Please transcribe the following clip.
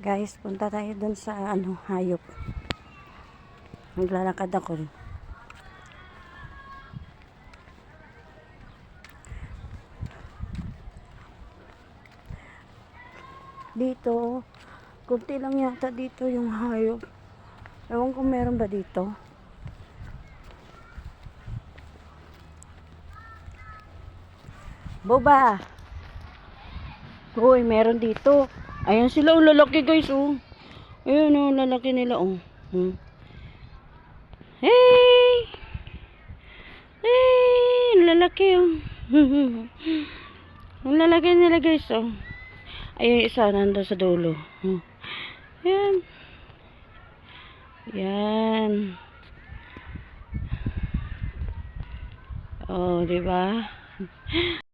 Guys, punta tayo dun sa hayop. Naglalakad ako. Dito, kunti lang yata dito yung hayop. Ewan kung meron ba dito. Boba! Uy, meron dito. Ayan sila, oh, lalaki guys, oh. Ayun, oh, lalaki nila, oh. Hey! Hey! Lalaki, oh. Ang lalaki nila guys, oh. Ayun, isa nandun sa dulo. Yan. Yan. Oh, diba?